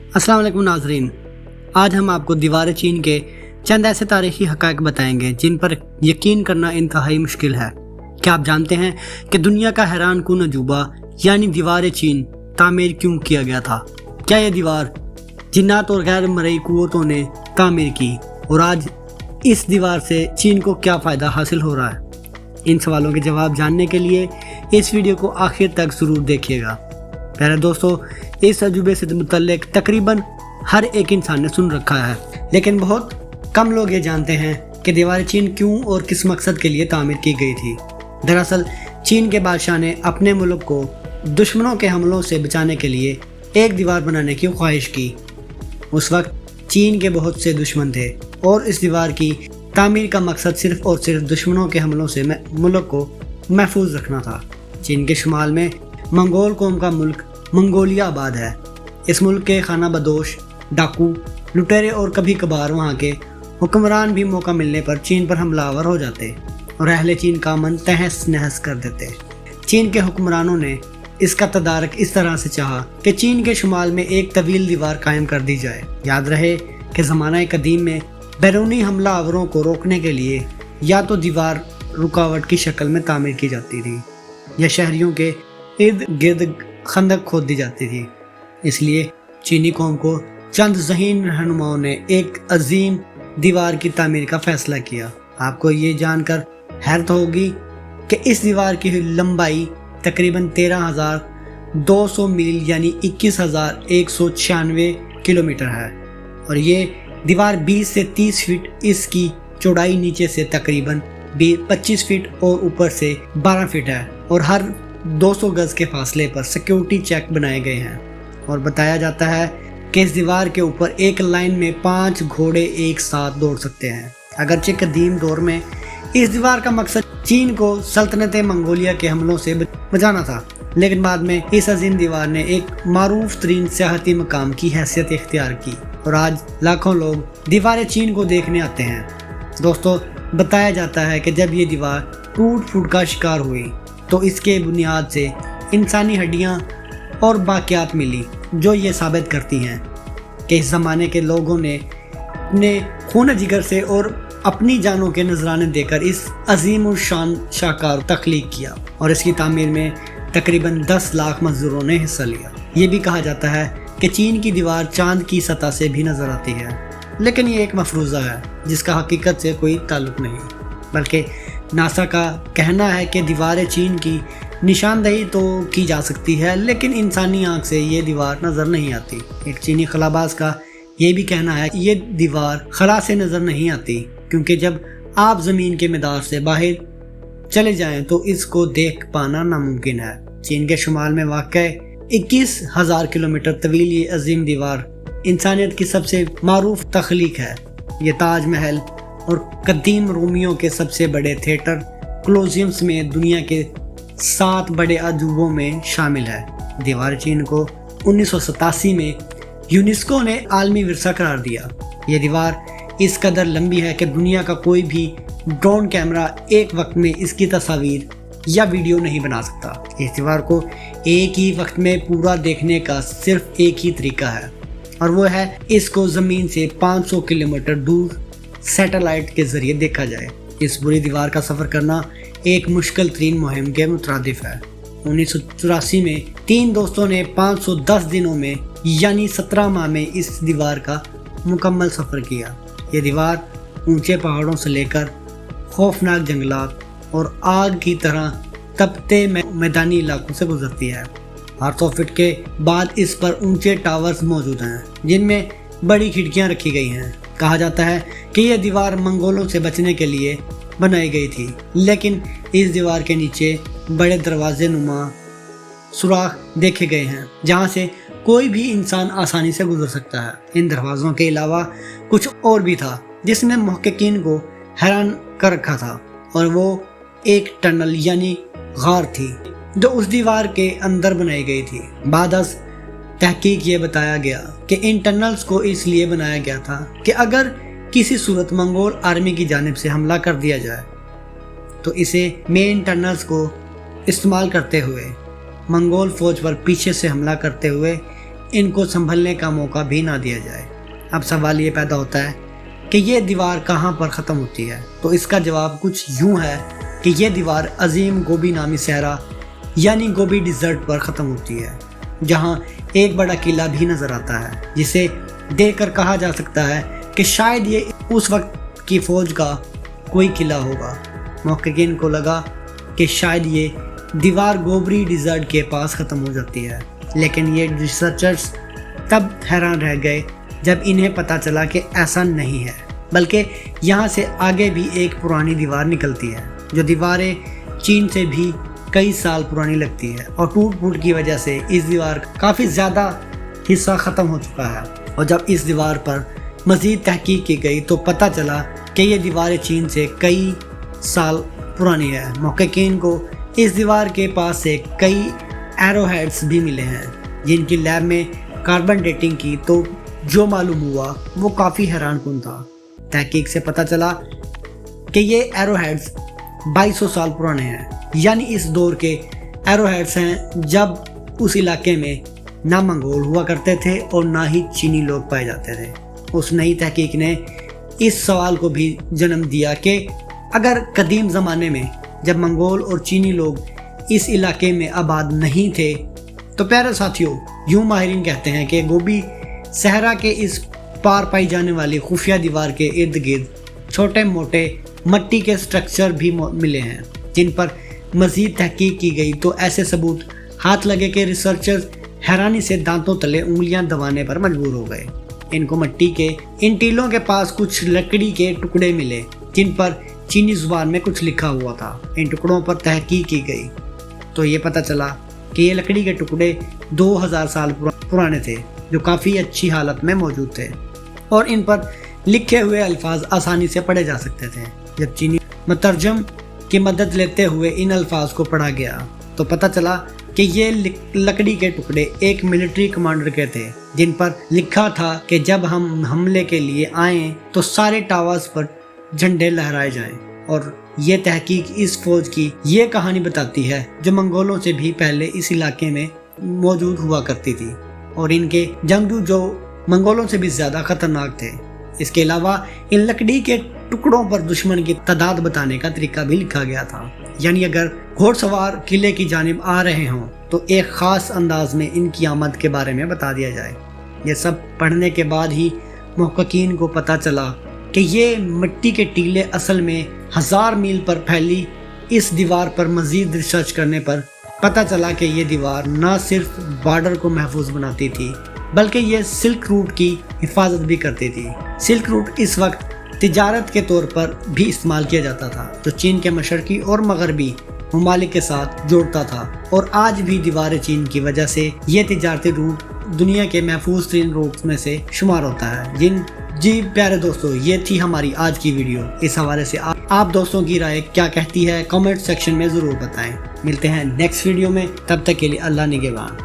अस्सलाम वालेकुम नाज़रीन, आज हम आपको दीवार चीन के चंद ऐसे तारीखी हक़ाइक़ बताएंगे जिन पर यकीन करना इंतहाई मुश्किल है। क्या आप जानते हैं कि दुनिया का हैरान कुन अजूबा यानी दीवार चीन तामीर क्यों किया गया था? क्या यह दीवार जिन्नात और गैर मरई क़ुव्वतों ने तामीर की और आज इस दीवार से चीन को क्या फ़ायदा हासिल हो रहा है? इन सवालों के जवाब जानने के लिए इस वीडियो को आखिर तक ज़रूर देखिएगा। प्यारे दोस्तों, इस अजूबे से मुतल्लिक तकरीबन हर एक इंसान ने सुन रखा है, लेकिन बहुत कम लोग ये जानते हैं कि दीवार चीन क्यों और किस मकसद के लिए तामीर की गई थी। दरअसल चीन के बादशाह ने अपने मुल्क को दुश्मनों के हमलों से बचाने के लिए एक दीवार बनाने की ख्वाहिश की। उस वक्त चीन के बहुत से दुश्मन थे और इस दीवार की तामीर का मकसद सिर्फ और सिर्फ दुश्मनों के हमलों से मुल्क को महफूज रखना था। चीन के शुमाल में मंगोल कौम का मुल्क मंगोलिया आबाद है। इस मुल्क के खाना बदोश, डाकू, लुटेरे और कभी कभार वहाँ के हुक्मरान भी मौका मिलने पर चीन पर हमलावर हो जाते और अहले चीन का मन तहस नहस कर देते। चीन के हुक्मरानों ने इसका तदारक इस तरह से चाहा कि चीन के शुमाल में एक तवील दीवार कायम कर दी जाए। याद रहे कि ज़माना कदीम में बैरूनी हमलावरों को रोकने के लिए या तो दीवार रुकावट की शक्ल में तामीर की जाती थी या शहरियों के इर्द गिर्द खंदक खोद दी जाती थी। इसलिए चीनी कौम को चंद ज़हीन रहनुमाओं ने एक अजीम दीवार की तामीर का फैसला किया। आपको ये जानकर हैरत होगी कि इस दीवार की लंबाई तकरीबन 13,200 मील यानी 21,196 किलोमीटर है और ये दीवार 20 से 30 फीट, इसकी चौड़ाई नीचे से तकरीबन 25 फीट और ऊपर से 12 फीट है और हर 200 गज के फासले पर सिक्योरिटी चेक बनाए गए हैं। और बताया जाता है कि इस दीवार के ऊपर एक लाइन में 5 घोड़े एक साथ दौड़ सकते हैं। अगरचे कदीम दौर में इस दीवार का मकसद चीन को सल्तनत मंगोलिया के हमलों से बचाना था, लेकिन बाद में इस अजीम दीवार ने एक मारूफ तरीन सियाहती मकाम की हैसियत इख्तियार की और आज लाखों लोग दीवार चीन को देखने आते हैं। दोस्तों, बताया जाता है कि जब ये दीवार टूट फूट का शिकार हुई तो इसके बुनियाद से इंसानी हड्डियां और बाकियात मिली, जो ये साबित करती हैं कि इस ज़माने के लोगों ने अपने खून जिगर से और अपनी जानों के नजराने देकर इस अजीम और शान शाहकार तख्लीक किया और इसकी तामीर में तकरीबन 10 लाख मजदूरों ने हिस्सा लिया। ये भी कहा जाता है कि चीन की दीवार चांद की सतह से भी नजर आती है, लेकिन ये एक मफरूज़ा है जिसका हकीकत से कोई ताल्लुक नहीं, बल्कि नासा का कहना है कि दीवार चीन की निशानदेही तो की जा सकती है, लेकिन इंसानी आंख से ये दीवार नज़र नहीं आती। एक चीनी खलाबाज का ये भी कहना है कि ये दीवार खला से नज़र नहीं आती, क्योंकि जब आप ज़मीन के मैदान से बाहर चले जाएं तो इसको देख पाना नामुमकिन है। चीन के शुमाल में वाक़ 21,000 किलोमीटर तवील ये अजीम दीवार इंसानियत की सबसे मारूफ तख्लीक है। ये ताज महल और कदीम रोमियों के सबसे बड़े थिएटर कोलोसियम्स में दुनिया के 7 बड़े अजूबों में शामिल है। दीवार चीन को 1987 में यूनेस्को ने आलमी विरसा करार दिया। ये दीवार इस कदर लंबी है कि दुनिया का कोई भी ड्रोन कैमरा एक वक्त में इसकी तस्वीर या वीडियो नहीं बना सकता। इस दीवार को एक ही वक्त में पूरा देखने का सिर्फ एक ही तरीका है और वो है इसको ज़मीन से 500 किलोमीटर दूर सैटेलाइट के ज़रिए देखा जाए। इस बुरी दीवार का सफ़र करना एक मुश्किल तरीन मुहिम के मुतरादिफ है। 1984 में 3 दोस्तों ने 510 दिनों में यानी 17 माह में इस दीवार का मुकम्मल सफ़र किया। ये दीवार ऊंचे पहाड़ों से लेकर खौफनाक जंगलात और आग की तरह तपते मैदानी इलाकों से गुजरती है। 800 फीट के बाद इस पर ऊंचे टावर्स मौजूद हैं जिनमें बड़ी खिड़कियां रखी गई हैं। कहा जाता है कि यह दीवार मंगोलों से बचने के लिए बनाई गई थी, लेकिन इस दीवार के नीचे बड़े दरवाजे नुमा सुराख देखे गए हैं जहां से कोई भी इंसान आसानी से गुजर सकता है। इन दरवाज़ों के अलावा कुछ और भी था जिसने मुहक्किकीन को हैरान कर रखा था, और वो एक टनल यानी गार थी जो उस दीवार के अंदर बनाई गई थी। बाद अज़ तहकीक ये बताया गया कि इन टनल्स को इसलिए बनाया गया था कि अगर किसी सूरत मंगोल आर्मी की जानिब से हमला कर दिया जाए तो इसे मेन टनल्स को इस्तेमाल करते हुए मंगोल फौज पर पीछे से हमला करते हुए ان کو संभलने का मौका भी ना दिया जाए। अब सवाल ये पैदा होता है कि ये दीवार कहाँ पर ख़त्म होती है। तो इसका जवाब कुछ यूँ है कि ये दीवार अजीम गोबी नामी सहरा यानी गोबी डिज़र्ट पर ख़त्म होती है, जहाँ एक बड़ा किला भी नज़र आता है, जिसे देखकर कहा जा सकता है कि शायद ये उस वक्त की फ़ौज का कोई किला होगा। मुहक्किकीन को लगा कि शायद ये दीवार गोबरी डिज़र्ट के पास ख़त्म हो जाती है, लेकिन ये रिसर्चर्स तब हैरान रह गए जब इन्हें पता चला कि ऐसा नहीं है, बल्कि यहाँ से आगे भी एक पुरानी दीवार निकलती है, जो दीवारें चीन से भी कई साल पुरानी लगती है और टूट फूट की वजह से इस दीवार का काफ़ी ज़्यादा हिस्सा ख़त्म हो चुका है। और जब इस दीवार पर मज़ीद तहकीक की गई तो पता चला कि ये दीवारें चीन से कई साल पुरानी है। मुहक्किकीन को इस दीवार के पास से कई एरोहेड्स भी मिले हैं, जिनकी लैब में कार्बन डेटिंग की तो जो मालूम हुआ वो काफ़ी हैरानकुन था। तहकीक से पता चला कि ये एरोहेड्स 2200 साल पुराने हैं, यानी इस दौर के एरोहेड्स हैं जब उस इलाके में ना मंगोल हुआ करते थे और ना ही चीनी लोग पाए जाते थे। उस नई तहकीक ने इस सवाल को भी जन्म दिया कि अगर कदीम ज़माने में जब मंगोल और चीनी लोग इस इलाके में आबाद नहीं थे, तो प्यारे साथियों, यूँ माहिरीन कहते हैं कि गोबी सहरा के इस पार पाई जाने वाली खुफिया दीवार के इर्द गिर्द छोटे मोटे मट्टी के स्ट्रक्चर भी मिले हैं, जिन पर मज़ीद तहकीक की गई तो ऐसे सबूत हाथ लगे कि रिसर्चर्स हैरानी से दांतों तले उंगलियां दबाने पर मजबूर हो गए। इनको मट्टी के इन टीलों के पास कुछ लकड़ी के टुकड़े मिले, जिन पर चीनी ज़ुबान में कुछ लिखा हुआ था। इन टुकड़ों पर तहकीक की गई तो ये पता चला कि ये लकड़ी के टुकड़े 2000 साल पुराने थे, जो काफ़ी अच्छी हालत में मौजूद थे और इन पर लिखे हुए अल्फाज आसानी से पढ़े जा सकते थे। जब चीनी मुतरजम की मदद लेते हुए इन अल्फाज को पढ़ा गया तो पता चला कि ये लकड़ी के टुकड़े एक मिलिट्री कमांडर के थे, जिन पर लिखा था कि जब हम हमले के लिए आएँ तो सारे टावर्स पर झंडे लहराए जाएं। और ये तहकीक इस फौज की ये कहानी बताती है जो मंगोलों से भी पहले इस इलाके में मौजूद हुआ करती थी और इनके जंगजू जो मंगोलों से भी ज़्यादा खतरनाक थे। इसके अलावा इन लकड़ी के टुकड़ों पर दुश्मन की तादाद बताने का तरीका भी लिखा गया था, यानी अगर घोड़सवार किले की जानिब आ रहे हों तो एक ख़ास अंदाज में इनकी आमद के बारे में बता दिया जाए। ये सब पढ़ने के बाद ही मुहक्किकीन को पता चला कि ये मिट्टी के टीले असल में 1000 मील पर फैली इस दीवार पर मज़ीद रिसर्च करने पर पता चला कि ये दीवार न सिर्फ बॉर्डर को महफूज बनाती थी, बल्कि ये सिल्क रूट की हिफाजत भी करती थी। सिल्क रूट इस वक्त तिजारत के तौर पर भी इस्तेमाल किया जाता था, जो चीन के मशरकी और मगरबी ममालिक के साथ जोड़ता था और आज भी दीवार चीन की वजह से ये तिजारती रूट दुनिया के महफूज तरीन रूट्स में से शुमार होता है। जी प्यारे दोस्तों, ये थी हमारी आज की वीडियो। इस हवाले से आप दोस्तों की राय क्या कहती है कमेंट सेक्शन में ज़रूर बताएं। मिलते हैं नेक्स्ट वीडियो में, तब तक के लिए अल्लाह निगहबान।